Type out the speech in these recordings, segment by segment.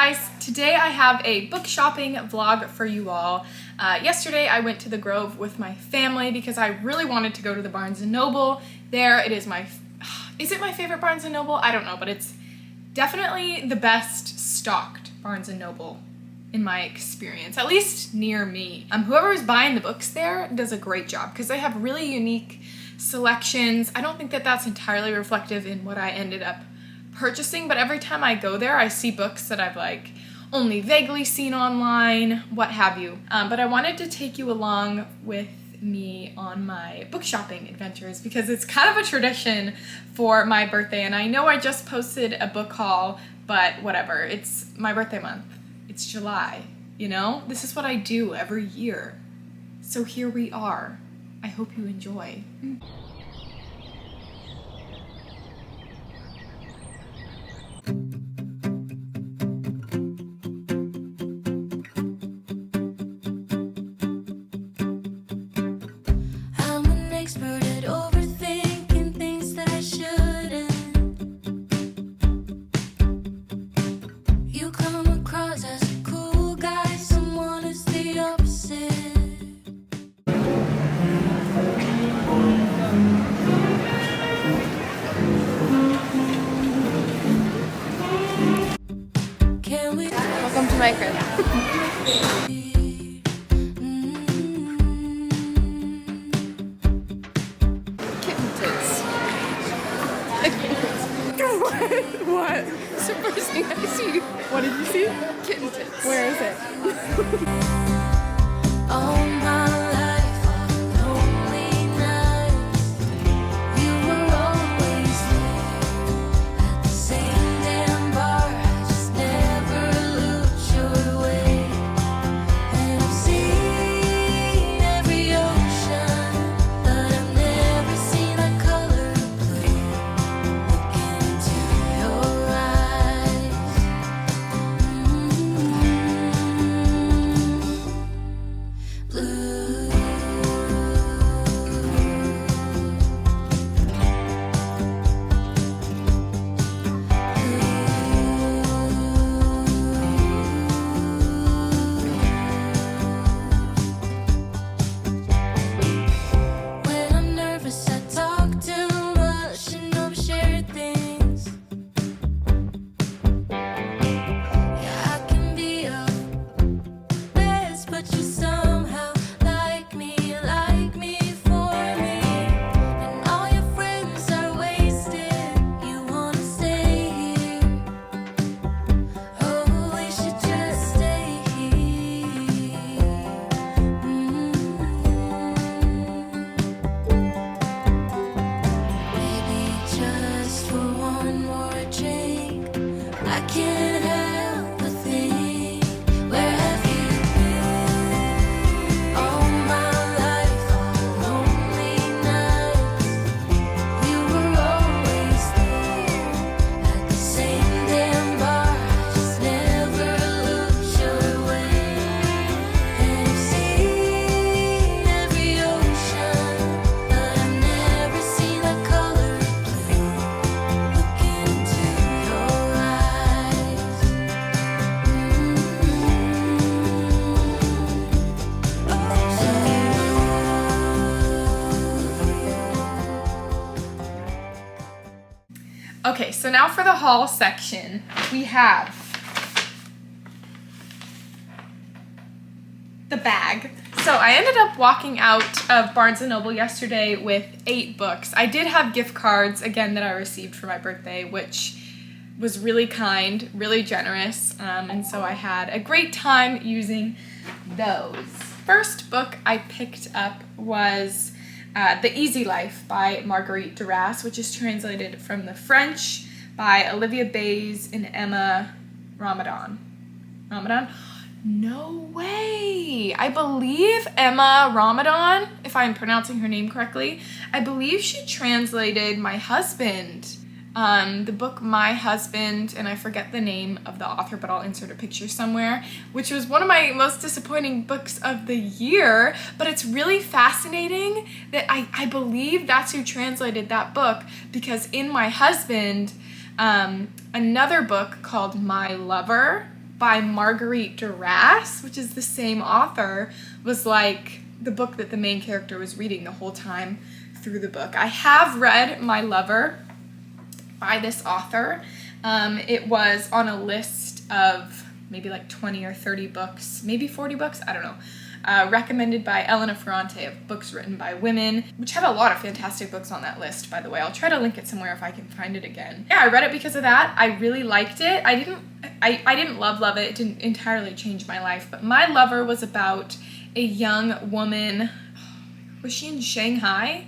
guys, today I have a book shopping vlog for you all. Yesterday I went to the Grove with my family because I really wanted to go to the Barnes & Noble. There it is is it my favorite Barnes & Noble? I don't know, but it's definitely the best stocked Barnes & Noble in my experience, at least near me. Whoever is buying the books there does a great job because they have really unique selections. I don't think that that's entirely reflective in what I ended up purchasing, but every time I go there I see books that I've only vaguely seen online, what have you. But I wanted to take you along with me on my book shopping adventures because it's kind of a tradition for my birthday, and I know I just posted a book haul, but whatever, it's my birthday month. It's July, you know? This is what I do every year. So here we are. I hope you enjoy. Welcome to my crib. Kitten tits. What? Surprising, I see. What did you see? Kitten tits. Where is it? All my life, lonely nights, you were always there at the same damn bar. I just never looked your way, and I've seen every ocean, but I've never seen a color blue. Look into your eyes. Blue. When I'm nervous, I talk too much and overshare things. Yeah, I can be a best, but you somehow like me for me. And all your friends are wasted. You wanna stay here? Oh, we should just stay here. Maybe just for one more drink. I can't help but think, where have you been? All my life, lonely nights, you were always there at the same damn bar. I just never looked your way, and I've seen every ocean, but I've never seen a color blue. Look into your eyes. Okay, so now for the haul section, we have the bag. So I ended up walking out of Barnes & Noble yesterday with 8 books. I did have gift cards, again, that I received for my birthday, which was really kind, really generous, and so I had a great time using those. First book I picked up was The Easy Life by Marguerite Duras, which is translated from the French by Olivia Bays and Emma Ramadan. Ramadan? No way! I believe Emma Ramadan, if I'm pronouncing her name correctly, I believe she translated My Husband. The book My Husband, and I forget the name of the author, but I'll insert a picture somewhere, which was one of my most disappointing books of the year, but it's really fascinating that I believe that's who translated that book, because in My Husband, another book called My Lover by Marguerite Duras, which is the same author, was like the book that the main character was reading the whole time through the book. I have read My Lover by this author. It was on a list of maybe like 20 or 30 books, maybe 40 books, I don't know, recommended by Elena Ferrante of books written by women, which have a lot of fantastic books on that list, by the way. I'll try to link it somewhere if I can find it again. Yeah, I read it because of that. I really liked it. I didn't love it. It didn't entirely change my life, but My Lover was about a young woman. Was she in Shanghai?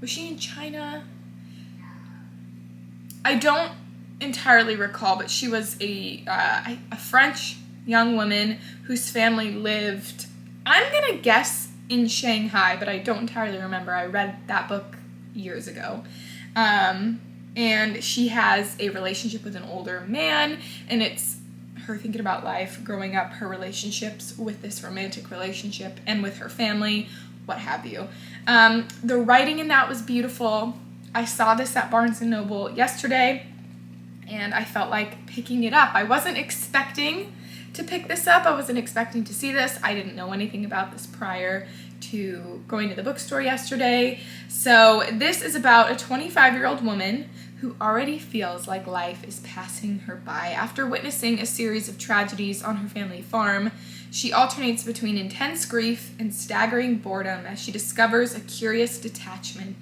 Was she in China? I don't entirely recall, but she was a French young woman whose family lived, I'm gonna guess, in Shanghai, but I don't entirely remember. I read that book years ago. And she has a relationship with an older man, and it's her thinking about life, growing up, her relationships with this romantic relationship and with her family, what have you. The writing in that was beautiful. I saw this at Barnes & Noble yesterday, and I felt like picking it up. I wasn't expecting to pick this up. I wasn't expecting to see this. I didn't know anything about this prior to going to the bookstore yesterday. So this is about a 25-year-old woman who already feels like life is passing her by. After witnessing a series of tragedies on her family farm, she alternates between intense grief and staggering boredom as she discovers a curious detachment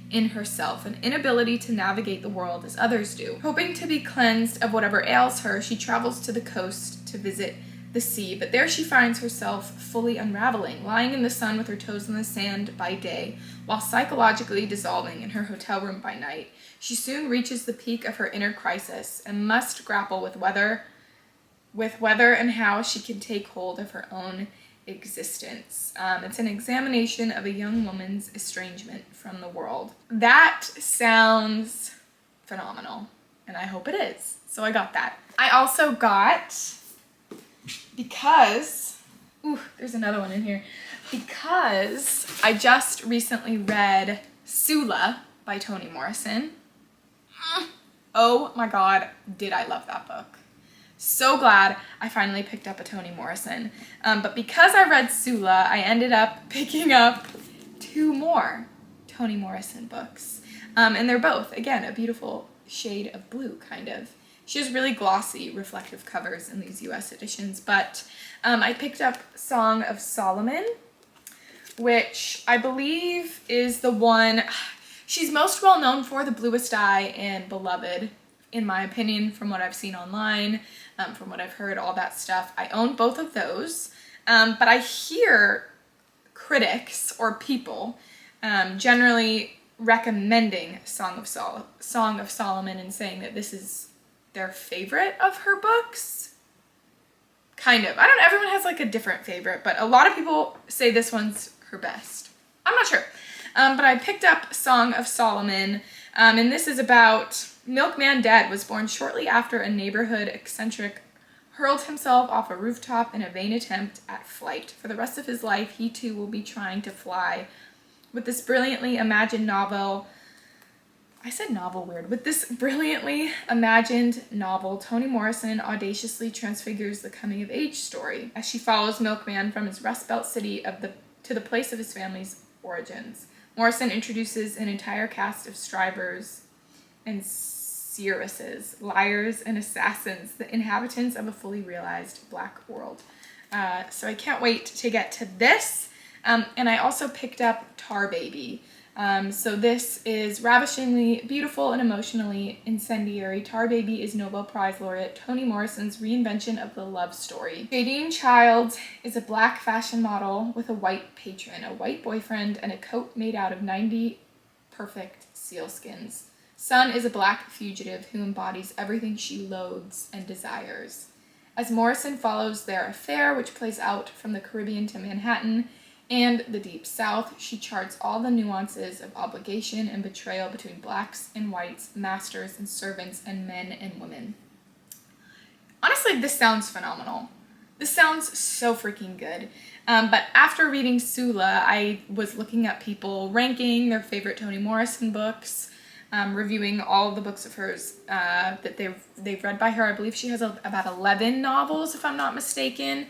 in herself, an inability to navigate the world as others do. Hoping to be cleansed of whatever ails her, she travels to the coast to visit the sea, but there she finds herself fully unraveling, lying in the sun with her toes in the sand by day, while psychologically dissolving in her hotel room by night. She soon reaches the peak of her inner crisis and must grapple with whether and how she can take hold of her own existence. It's an examination of a young woman's estrangement from the world. That sounds phenomenal, and I hope it is. So I got that. I also got, because, there's another one in here, because I just recently read Sula by Toni Morrison. Oh my god, did I love that book. So glad I finally picked up a Toni Morrison. But because I read Sula, I ended up picking up 2 more Toni Morrison books. And they're both, again, a beautiful shade of blue, kind of. She has really glossy, reflective covers in these US editions. But I picked up Song of Solomon, which I believe is the one she's most well known for, The Bluest Eye and Beloved, in my opinion, from what I've seen online, from what I've heard, all that stuff. I own both of those, but I hear critics or people generally recommending Song of Solomon and saying that this is their favorite of her books. Kind of. I don't know, everyone has like a different favorite, but a lot of people say this one's her best. I'm not sure. But I picked up Song of Solomon, and this is about Milkman Dead was born shortly after a neighborhood eccentric hurled himself off a rooftop in a vain attempt at flight. For the rest of his life, he too will be trying to fly. With this brilliantly imagined novel, With this brilliantly imagined novel, Toni Morrison audaciously transfigures the coming-of-age story as she follows Milkman from his Rust Belt city to the place of his family's origins. Morrison introduces an entire cast of strivers and seeresses, liars and assassins, the inhabitants of a fully realized black world. So I can't wait to get to this. And I also picked up Tar Baby. So this is ravishingly beautiful and emotionally incendiary. Tar Baby is Nobel Prize laureate Toni Morrison's reinvention of the love story. Jadine Childs is a black fashion model with a white patron, a white boyfriend, and a coat made out of 90 perfect sealskins. Sun is a black fugitive who embodies everything she loathes and desires. As Morrison follows their affair, which plays out from the Caribbean to Manhattan and the Deep South, she charts all the nuances of obligation and betrayal between blacks and whites, masters and servants, and men and women. Honestly, this sounds phenomenal. This sounds so freaking good. But after reading Sula, I was looking at people ranking their favorite Toni Morrison books. reviewing all of the books of hers that they've read by her. I believe she has about 11 novels, if I'm not mistaken.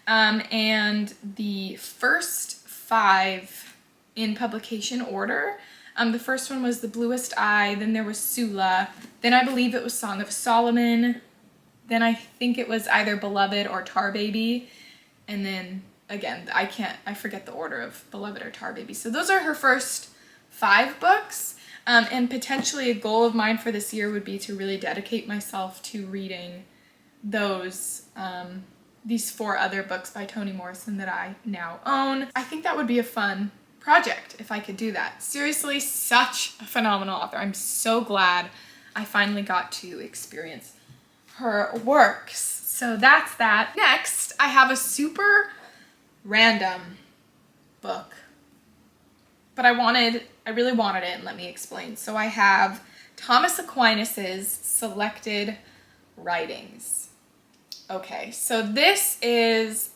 And the first 5 in publication order. The first one was The Bluest Eye, then there was Sula, then I believe it was Song of Solomon, then I think it was either Beloved or Tar Baby, and then, again, I forget the order of Beloved or Tar Baby. So those are her first 5 books, and potentially a goal of mine for this year would be to really dedicate myself to reading these 4 other books by Toni Morrison that I now own. I think that would be a fun project if I could do that. Seriously, such a phenomenal author. I'm so glad I finally got to experience her works. So that's that. Next, I have a super random book, but I really wanted it, and let me explain. So I have Thomas Aquinas's Selected Writings. Okay, so this is,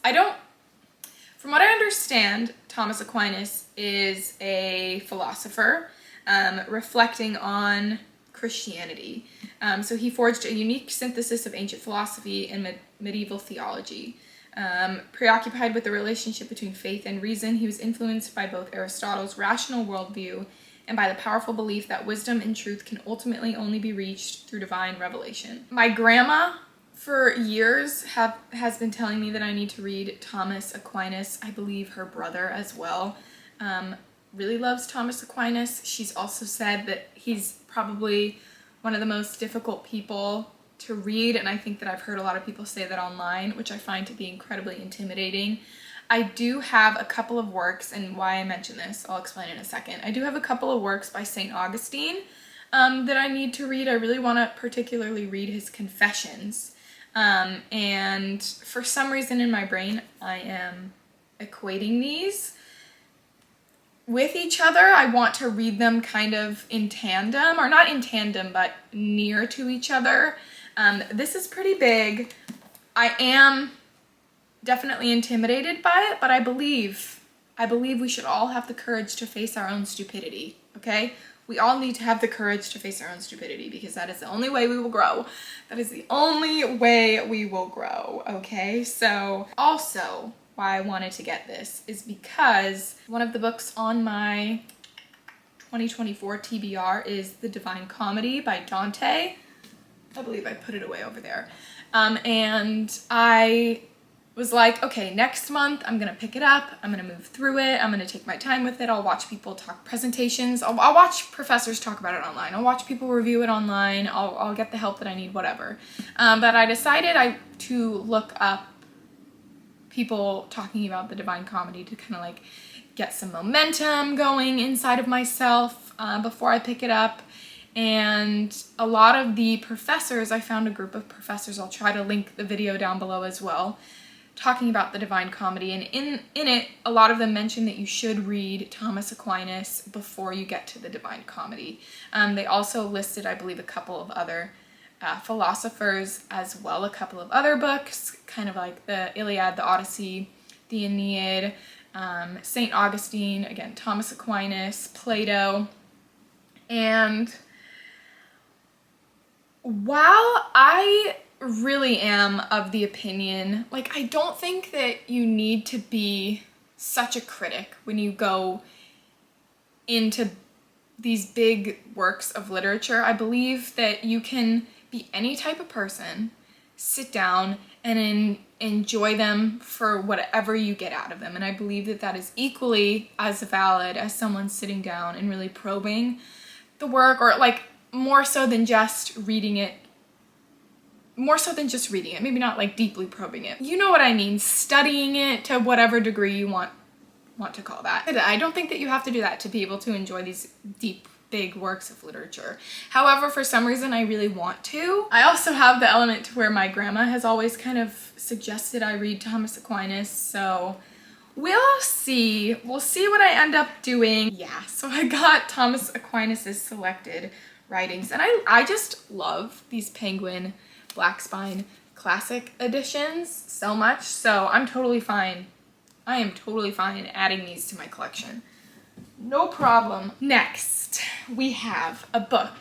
from what I understand, Thomas Aquinas is a philosopher reflecting on Christianity. So he forged a unique synthesis of ancient philosophy and medieval theology. Preoccupied with the relationship between faith and reason, he was influenced by both Aristotle's rational worldview and by the powerful belief that wisdom and truth can ultimately only be reached through divine revelation. My grandma, for years, has been telling me that I need to read Thomas Aquinas. I believe her brother as well really loves Thomas Aquinas. She's also said that he's probably one of the most difficult people to read, and I think that I've heard a lot of people say that online, which I find to be incredibly intimidating. I do have a couple of works, and why I mention this, I'll explain in a second. I do have a couple of works by St. Augustine that I need to read. I really want to particularly read his Confessions. And for some reason in my brain, I am equating these with each other. I want to read them kind of in tandem, or not in tandem, but near to each other. This is pretty big. I am definitely intimidated by it, but I believe we should all have the courage to face our own stupidity, okay? We all need to have the courage to face our own stupidity, because that is the only way we will grow. That is the only way we will grow, okay? So, also, why I wanted to get this is because one of the books on my 2024 TBR is The Divine Comedy by Dante. I believe I put it away over there. And I was like, okay, next month I'm gonna pick it up, I'm gonna move through it, I'm gonna take my time with it, I'll watch people talk presentations, I'll watch professors talk about it online, I'll watch people review it online, I'll get the help that I need, whatever. But I decided to look up people talking about the Divine Comedy to kind of like get some momentum going inside of myself before I pick it up. And a lot of the professors, I found a group of professors, I'll try to link the video down below as well, talking about the Divine Comedy, and in it, a lot of them mention that you should read Thomas Aquinas before you get to the Divine Comedy. They also listed, I believe, a couple of other philosophers as well, a couple of other books, kind of like the Iliad, the Odyssey, the Aeneid, St. Augustine, again, Thomas Aquinas, Plato, and while I really am of the opinion, like, I don't think that you need to be such a critic when you go into these big works of literature. I believe that you can be any type of person, sit down and enjoy them for whatever you get out of them. And I believe that that is equally as valid as someone sitting down and really probing the work, or like more so than just reading it. Maybe not like deeply probing it. You know what I mean, studying it to whatever degree you want to call that. I don't think that you have to do that to be able to enjoy these deep, big works of literature. However, for some reason, I really want to. I also have the element to where my grandma has always kind of suggested I read Thomas Aquinas, so we'll see. We'll see what I end up doing. Yeah, so I got Thomas Aquinas's Selected Writings, and I just love these Penguin Black Spine Classic editions so much, so I'm totally fine. I am totally fine adding these to my collection. No problem. Next, we have a book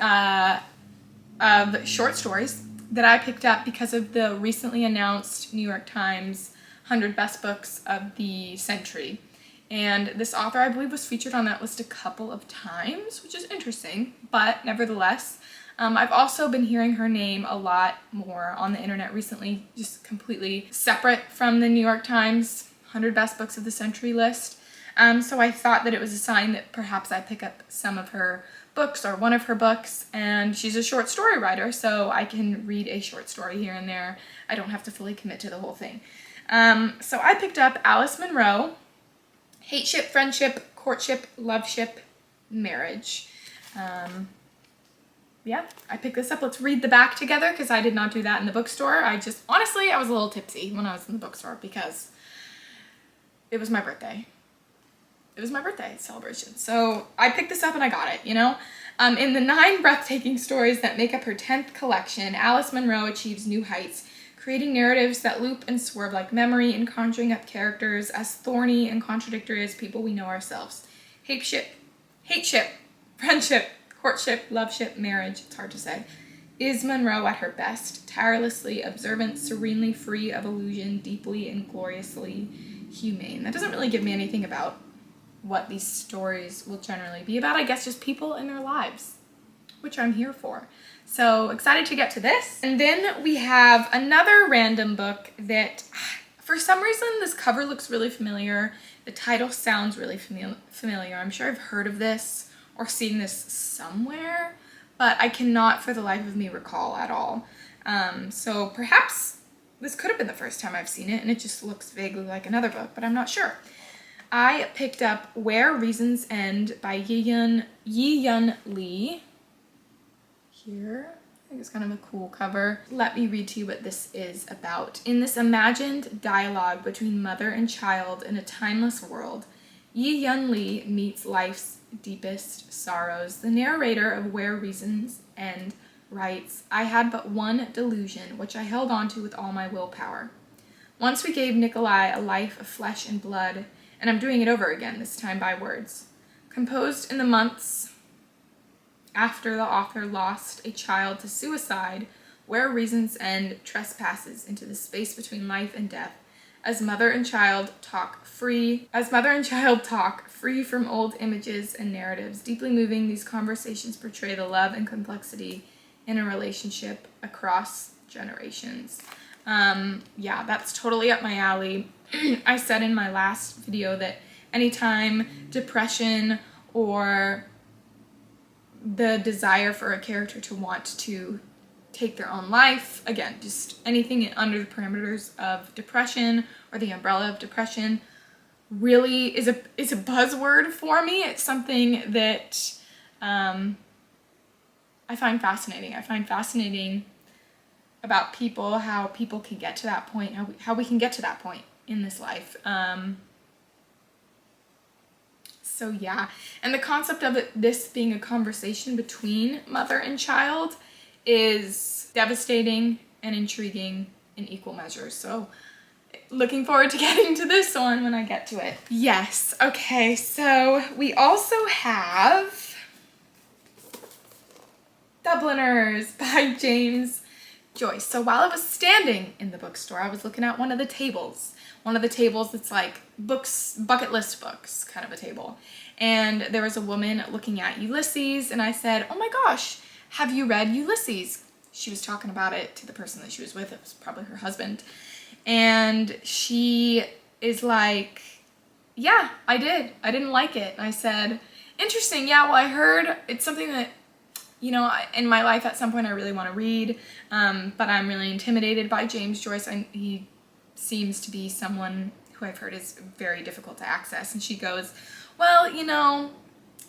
of short stories that I picked up because of the recently announced New York Times 100 Best Books of the Century. And this author, I believe, was featured on that list a couple of times, which is interesting, but nevertheless, I've also been hearing her name a lot more on the internet recently, just completely separate from the New York Times 100 Best Books of the Century list. So I thought that it was a sign that perhaps I pick up some of her books or one of her books, and she's a short story writer, so I can read a short story here and there. I don't have to fully commit to the whole thing. So I picked up Alice Munro, Hate Ship, Friendship, Courtship, Loveship, Marriage. Yeah, I picked this up. Let's read the back together because I did not do that in the bookstore. Honestly, I was a little tipsy when I was in the bookstore because it was my birthday. It was my birthday celebration. So I picked this up and I got it, you know? In the 9 breathtaking stories that make up her 10th collection, Alice Munro achieves new heights, creating narratives that loop and swerve like memory and conjuring up characters as thorny and contradictory as people we know ourselves. Hate ship, friendship, courtship, loveship, marriage, it's hard to say. Is Munro at her best, tirelessly observant, serenely free of illusion, deeply and gloriously humane. That doesn't really give me anything about what these stories will generally be about. I guess just people in their lives, which I'm here for. So excited to get to this. And then we have another random book that, for some reason, this cover looks really familiar. The title sounds really familiar. I'm sure I've heard of this or seen this somewhere, but I cannot for the life of me recall at all. So perhaps this could have been the first time I've seen it, and it just looks vaguely like another book, but I'm not sure. I picked up Where Reasons End by Yi-Yun Lee. Here, I think it's kind of a cool cover. Let me read to you what this is about. In this imagined dialogue between mother and child in a timeless world, Yi-Yun Lee meets life's deepest sorrows. The narrator of Where Reasons End writes, I had but one delusion, which I held on to with all my willpower. Once we gave Nikolai a life of flesh and blood, and I'm doing it over again, this time by words. Composed in the months after the author lost a child to suicide, Where Reasons End trespasses into the space between life and death, as mother and child talk free from old images and narratives. Deeply moving, these conversations portray the love and complexity in a relationship across generations. Yeah, that's totally up my alley. I said in my last video that anytime depression or the desire for a character to want to take their own life, again, just anything under the parameters of depression or the umbrella of depression, really is a buzzword for me. It's something that I find fascinating. I find fascinating about people, how people can get to that point, how we can get to that point in this life. So yeah, and the concept of this being a conversation between mother and child is devastating and intriguing in equal measures. So looking forward to getting to this one when I get to it. Yes, okay, so we also have Dubliners by Joyce. So while I was standing in the bookstore, I was looking at one of the tables that's like books, bucket list books, kind of a table. And there was a woman looking at Ulysses, and I said, oh my gosh, have you read Ulysses? She was talking about it to the person that she was with. It was probably her husband. And she is like, yeah, I did. I didn't like it. And I said, interesting. Yeah, well, I heard it's something that, you know, in my life at some point I really want to read, but I'm really intimidated by Joyce. He seems to be someone who I've heard is very difficult to access. And she goes, well, you know,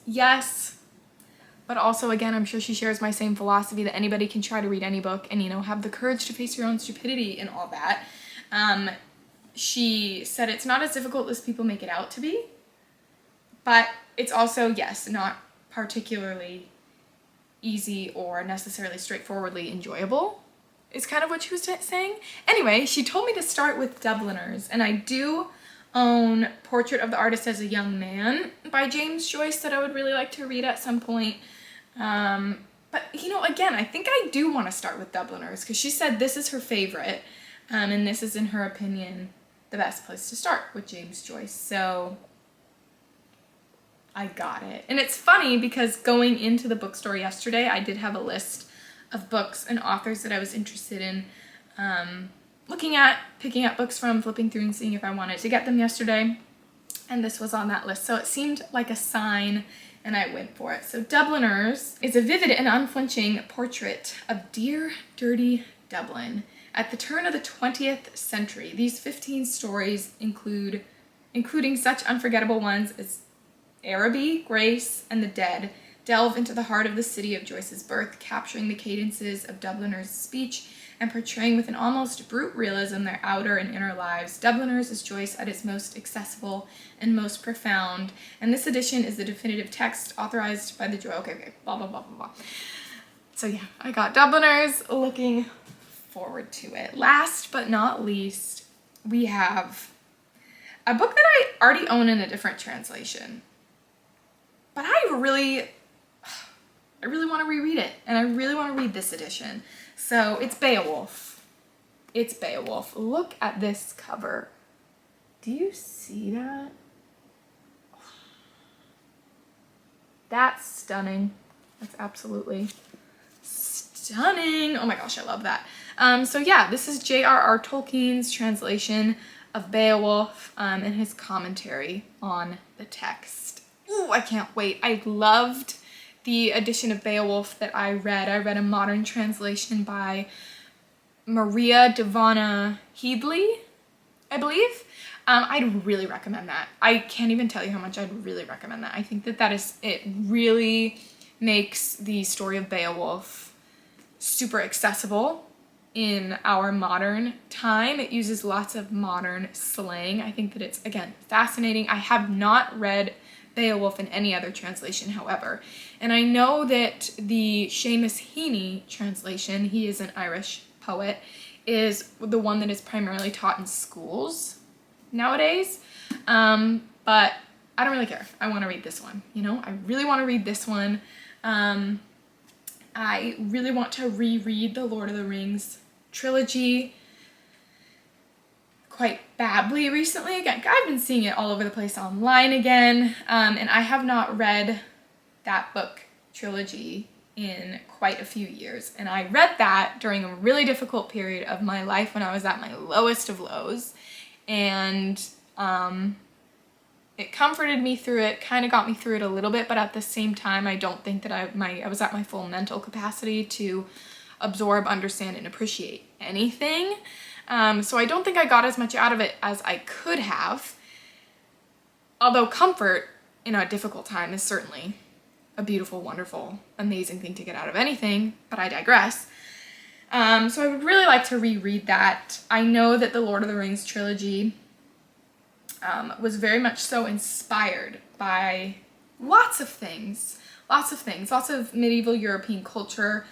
yes, but also, again, I'm sure she shares my same philosophy that anybody can try to read any book and, you know, have the courage to face your own stupidity and all that. She said it's not as difficult as people make it out to be, but it's also, yes, not particularly easy or necessarily straightforwardly enjoyable, is kind of what she was saying. Anyway, she told me to start with Dubliners, and I do own Portrait of the Artist as a Young Man by James Joyce that I would really like to read at some point. But, you know, again, I think I do want to start with Dubliners because she said this is her favorite, and this is, in her opinion, the best place to start with James Joyce. So I got it. And it's funny because going into the bookstore yesterday, I did have a list of books and authors that I was interested in looking at, picking up books from, flipping through and seeing if I wanted to get them yesterday. And this was on that list. So it seemed like a sign and I went for it. So Dubliners is a vivid and unflinching portrait of dear, dirty Dublin at the turn of the 20th century. These 15 stories including such unforgettable ones as Araby, Grace, and the Dead, delve into the heart of the city of Joyce's birth, capturing the cadences of Dubliners' speech and portraying with an almost brute realism their outer and inner lives. Dubliners is Joyce at its most accessible and most profound, and this edition is the definitive text authorized by the okay, blah, blah, blah, blah, blah. So yeah, I got Dubliners, looking forward to it. Last but not least, we have a book that I already own in a different translation, but I really want to reread it, and I really want to read this edition. So it's Beowulf. It's Beowulf. Look at this cover. Do you see that? That's stunning. That's absolutely stunning. Oh my gosh, I love that. So yeah, this is J.R.R. Tolkien's translation of Beowulf and his commentary on the text. Ooh, I can't wait. I loved the edition of Beowulf that I read. I read a modern translation by Maria Devana Headley, I believe. I'd really recommend that. I can't even tell you how much I'd really recommend that. I think it really makes the story of Beowulf super accessible in our modern time. It uses lots of modern slang. I think that it's, again, fascinating. I have not read Beowulf in any other translation, however. And I know that the Seamus Heaney translation, he is an Irish poet, is the one that is primarily taught in schools nowadays. But I don't really care. I want to read this one, you know? I really want to read this one. I really want to reread the Lord of the Rings trilogy quite badly recently. Again, I've been seeing it all over the place online again, and I have not read that book trilogy in quite a few years. And I read that during a really difficult period of my life when I was at my lowest of lows, and it comforted me through it, kind of got me through it a little bit, but at the same time, I don't think that I was at my full mental capacity to absorb, understand, and appreciate anything. So I don't think I got as much out of it as I could have, although comfort in a difficult time is certainly a beautiful, wonderful, amazing thing to get out of anything, but I digress. So I would really like to reread that. I know that the Lord of the Rings trilogy was very much so inspired by lots of things, lots of medieval European culture,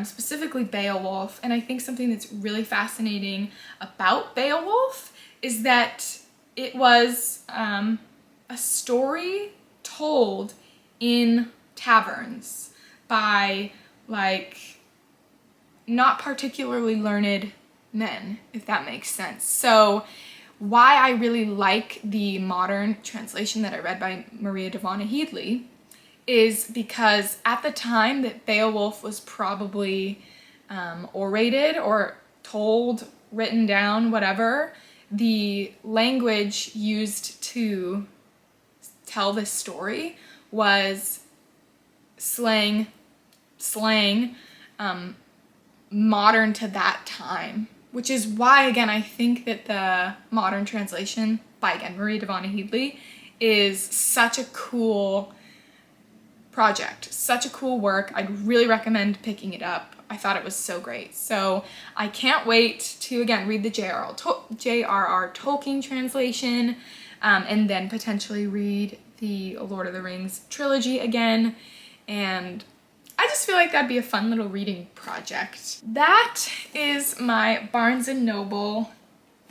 specifically Beowulf. And I think something that's really fascinating about Beowulf is that it was a story told in taverns by, like, not particularly learned men, if that makes sense. So why I really like the modern translation that I read by Maria Devana Headley is because at the time that Beowulf was probably orated or told, written down, whatever, the language used to tell this story was slang, modern to that time, which is why, again, I think that the modern translation by, again, Maria Devana Headley is such a cool project, such a cool work. I'd really recommend picking it up. I thought it was so great. So I can't wait to, again, read the J.R.R. Tolkien translation, and then potentially read the Lord of the Rings trilogy again. And I just feel like that'd be a fun little reading project. That is my Barnes & Noble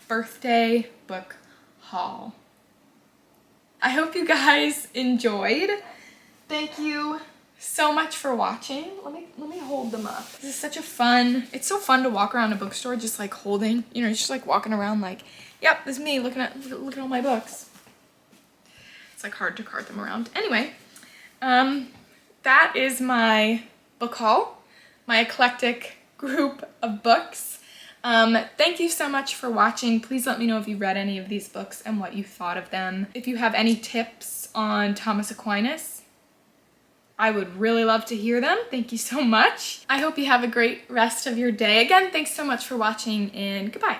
birthday book haul. I hope you guys enjoyed. Thank you so much for watching. Let me hold them up. This is such a fun, it's so fun to walk around a bookstore just like holding, you know, just like walking around like, yep, this is me looking at all my books. It's like hard to cart them around. Anyway, that is my book haul, my eclectic group of books. Thank you so much for watching. Please let me know if you read any of these books and what you thought of them. If you have any tips on Thomas Aquinas, I would really love to hear them. Thank you so much. I hope you have a great rest of your day. Again, thanks so much for watching, and goodbye.